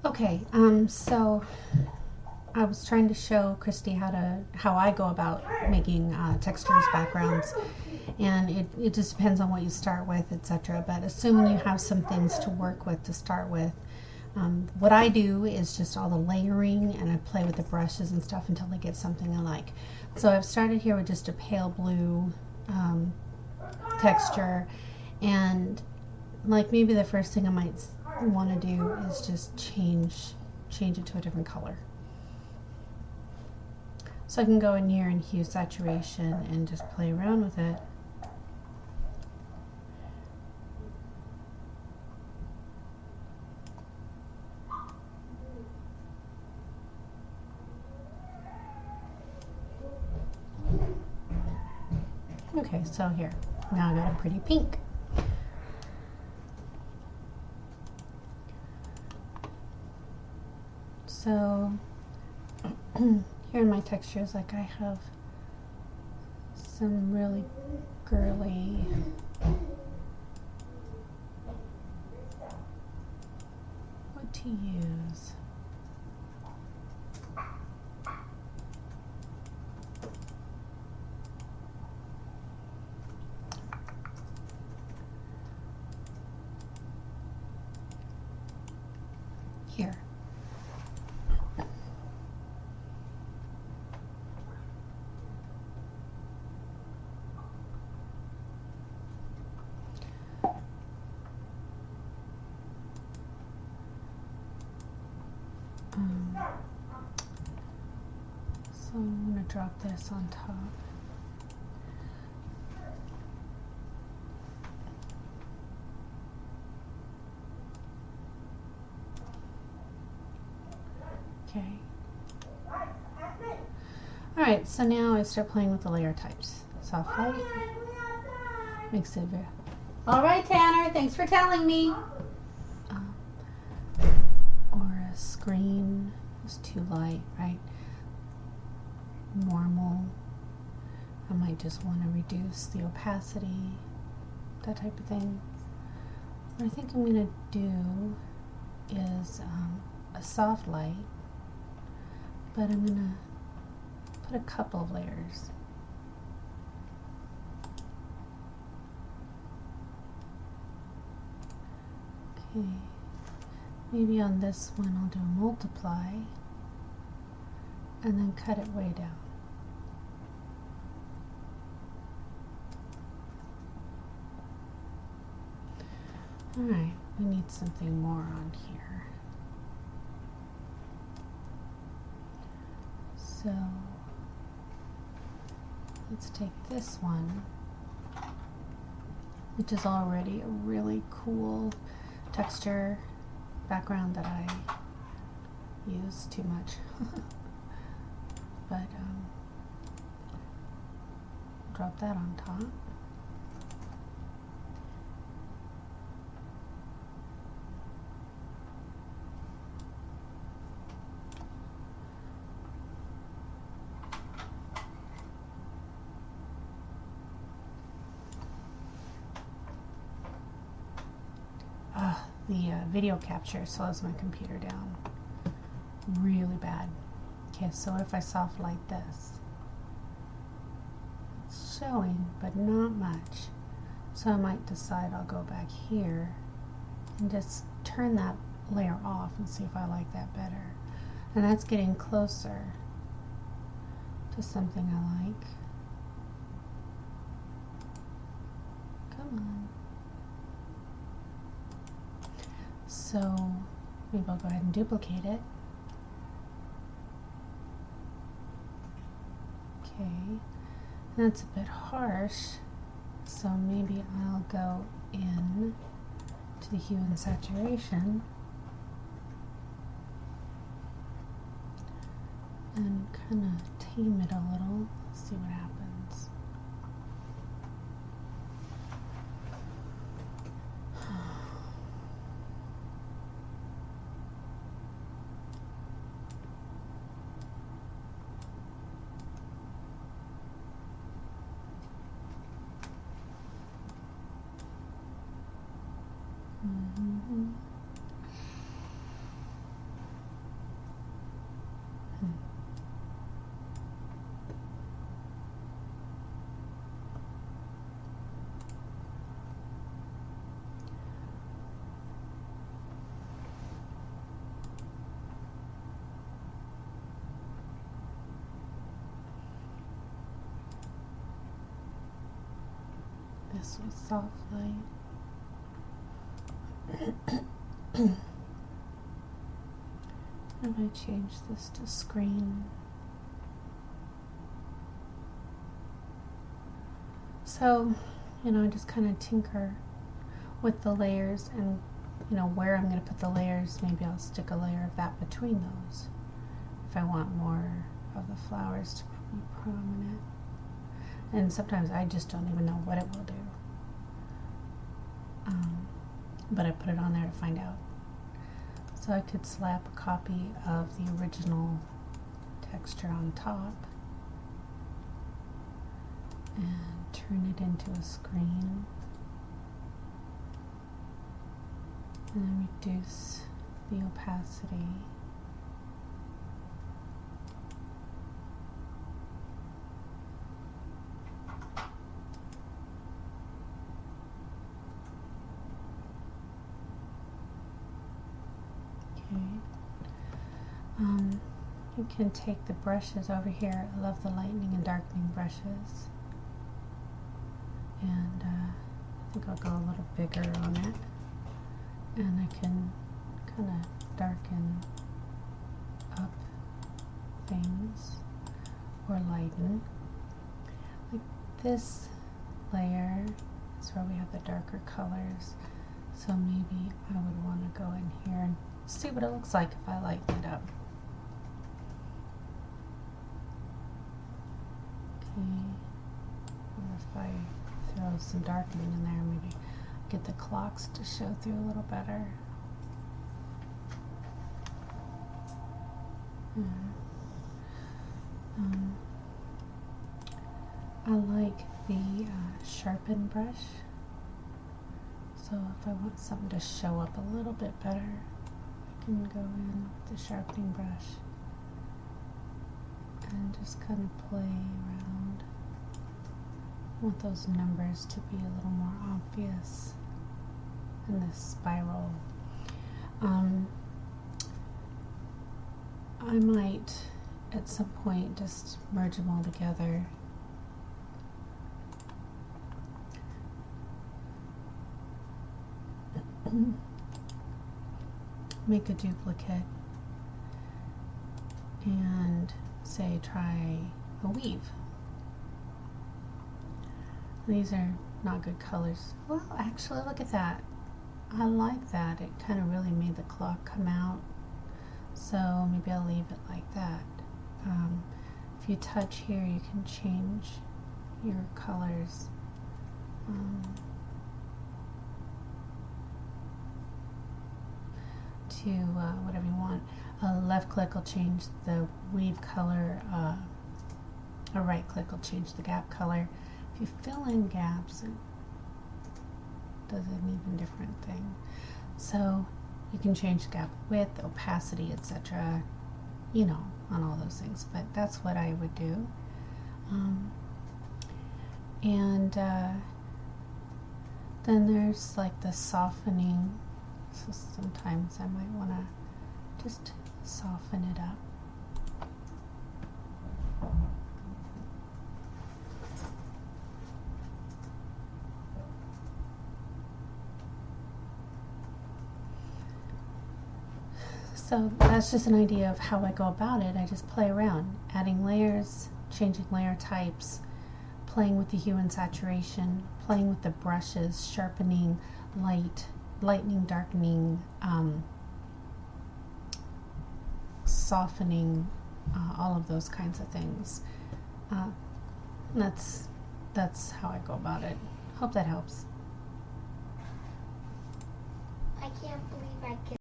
Okay, so I was trying to show Christy how I go about making textures, backgrounds, and it just depends on what you start with, etc. But assuming you have some things to work with to start with, what I do is just all the layering, and I play with the brushes and stuff until I get something I like. So I've started here with just a pale blue texture, and like maybe the first thing I might want to do is just change it to a different color. So I can go in here and hue saturation and just play around with it. Okay, so here, now I got a pretty pink. So here in my textures, like I have some really girly what to use. Here. So I'm going to drop this on top. Okay. Alright, so now I start playing with the layer types. Soft light. Makes it very... Alright, Tanner, thanks for telling me. Or a screen is too light, right? Normal. I might just want to reduce the opacity, that type of thing. What I think I'm going to do is a soft light, but I'm going to put a couple of layers. Okay, maybe on this one I'll do a multiply and then cut it way down. Alright, we need something more on here. So let's take this one, which is already a really cool texture background that I use too much. But drop that on top. The video capture slows my computer down really bad. Okay, so if I soft light this, it's showing, but not much. So I might decide I'll go back here and just turn that layer off and see if I like that better. And that's getting closer to something I like. Come on. So maybe I'll go ahead and duplicate it. Okay, that's a bit harsh, so maybe I'll go in to the hue and saturation and kind of tame it a little, see what happens. this with soft light. I'm going to change this to screen. So, you know, I just kind of tinker with the layers, and you know where I'm going to put the layers. Maybe I'll stick a layer of that between those if I want more of the flowers to be prominent. And sometimes I just don't even know what it will do. But I put it on there to find out. So I could slap a copy of the original texture on top and turn it into a screen. And then reduce the opacity. You can take the brushes over here. I love the lightening and darkening brushes. And I think I'll go a little bigger on it. And I can kind of darken up things or lighten. Like this layer is where we have the darker colors. So maybe I would want to go in here and see what it looks like if I lighten it up. Okay. Or if I throw some darkening in there, maybe get the clocks to show through a little better. I like the sharpen brush. So if I want something to show up a little bit better, I can go in with the sharpening brush and just kind of play around. I want those numbers to be a little more obvious in this spiral. I might at some point just merge them all together. Make a duplicate and say try a weave. These are not good colors. Well, actually, look at that. I like that. It kind of really made the clock come out. So maybe I'll leave it like that. If you touch here, you can change your colors. To whatever you want. Left click will change the weave color. A right click will change the gap color. If you fill in gaps, it does an even different thing. So you can change gap width, opacity, etc. You know, on all those things. But that's what I would do. Then there's like the softening. So sometimes I might want to just soften it up. So that's just an idea of how I go about it. I just play around, adding layers, changing layer types, playing with the hue and saturation, playing with the brushes, sharpening, lightening, darkening, softening, all of those kinds of things. That's how I go about it. Hope that helps. I can't believe I can